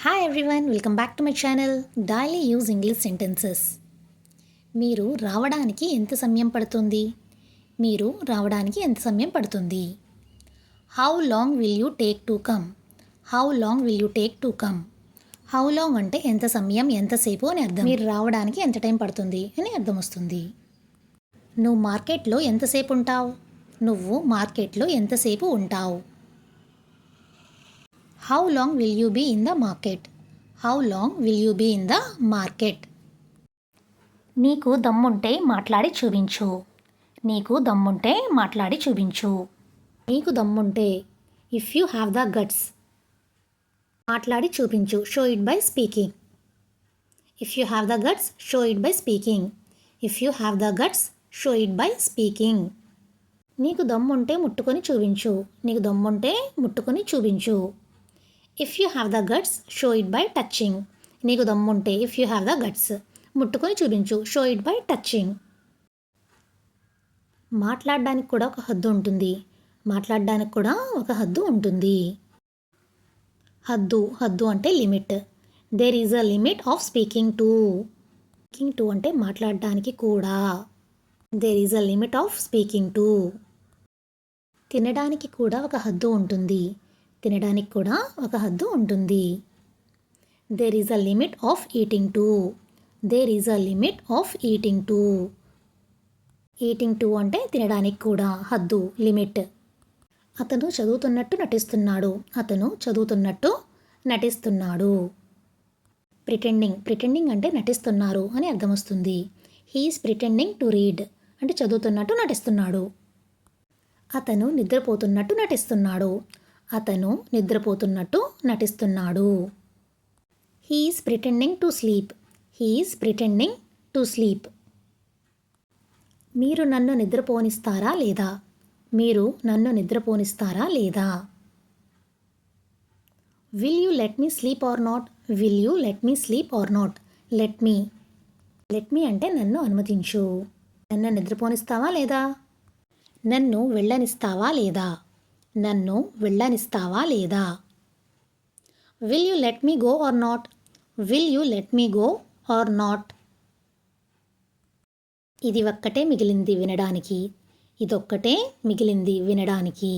Hi everyone, welcome back to my channel daily use English sentences. మీరు రావడానికి ఎంత సమయం పడుతుంది? మీరు రావడానికి ఎంత సమయం పడుతుంది? How long will you take to come? How long will you take to come? How long అంటే ఎంత సమయం, ఎంతసేపు అని అర్థం. మీరు రావడానికి ఎంత టైం పడుతుంది అని అర్థం వస్తుంది. నువ్వు మార్కెట్లో ఎంతసేపు ఉంటావు? నువ్వు మార్కెట్లో ఎంతసేపు ఉంటావు? How long will you be in the market? How long will you be in the market? నీకు దమ్ముంటే మాట్లాడి చూపించు. నీకు దమ్ముంటే మాట్లాడి చూపించు. నీకు దమ్ముంటే if you have the guts. మాట్లాడి చూపించు. Show it by speaking. If you have the guts, show it by speaking. If you have the guts, show it by speaking. నీకు దమ్ముంటే ముట్టుకొని చూపించు. నీకు దమ్ముంటే ముట్టుకొని చూపించు. If you have the guts, show it by touching. నీకు దమ్ముంటే if you have the guts ముట్టుకొని చూపించు. Show it by touching. మాట్లాడడానికి కూడా ఒక హద్దు ఉంటుంది. మాట్లాడడానికి కూడా ఒక హద్దు ఉంటుంది. హద్దు అంటే limit. There is a limit of speaking to. Speaking to అంటే మాట్లాడడానికి కూడా. There is a limit of speaking to. తినడానికి కూడా ఒక హద్దు ఉంటుంది. తినడానికి కూడా ఒక హద్దు ఉంటుంది. There is a limit of eating to. There is a limit of eating to. Eating to అంటే తినడానికి కూడా హద్దు, లిమిట్. అతను చదువుతున్నట్టు నటిస్తున్నాడు. అతను చదువుతున్నట్టు నటిస్తున్నాడు. ప్రిటెండింగ్ అంటే నటిస్తున్నారు అని అర్థం వస్తుంది. హీఈస్ ప్రిటెండింగ్ టు రీడ్ అంటే చదువుతున్నట్టు నటిస్తున్నాడు. అతను నిద్రపోతున్నట్టు నటిస్తున్నాడు. అతను నిద్రపోతున్నట్టు నటిస్తున్నాడు. He's pretending to sleep. He's pretending to sleep. మీరు నన్ను నిద్రపోనిస్తారా లేదా? మీరు నన్ను నిద్రపోనిస్తారా లేదా? Will you let me sleep or not? Will you let me sleep or not? Let me అంటే నన్ను అనుమతించు. నన్ను నిద్రపోనిస్తావా లేదా? నన్ను వెళ్ళనిస్తావా లేదా? నన్ను వెళ్ళనిస్తావా లేదా? Will you let me go or not? Will you let me go or not? ఇది ఒక్కటే మిగిలింది వినడానికి. ఇదొక్కటే మిగిలింది వినడానికి.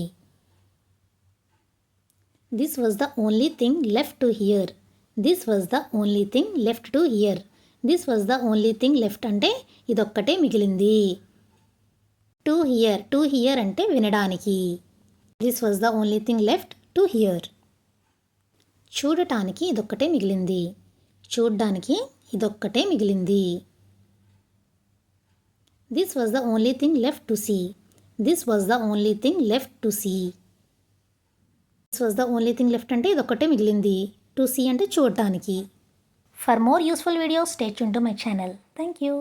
This was the only thing left to hear. This was the only thing left to hear. This was the only thing left అంటే ఇదొక్కటే మిగిలింది. టు హియర్ అంటే వినడానికి. This was the only thing left to hear. చూడటానికి ఇదొక్కటే మిగిలింది. చూడ్డానికి ఇదొక్కటే మిగిలింది. This was the only thing left to see. This was the only thing left to see. This was the only thing left అంటే ఇదొక్కటే మిగిలింది. టు సీ అంటే చూడటానికి. For more useful videos stay tune to my channel. Thank you.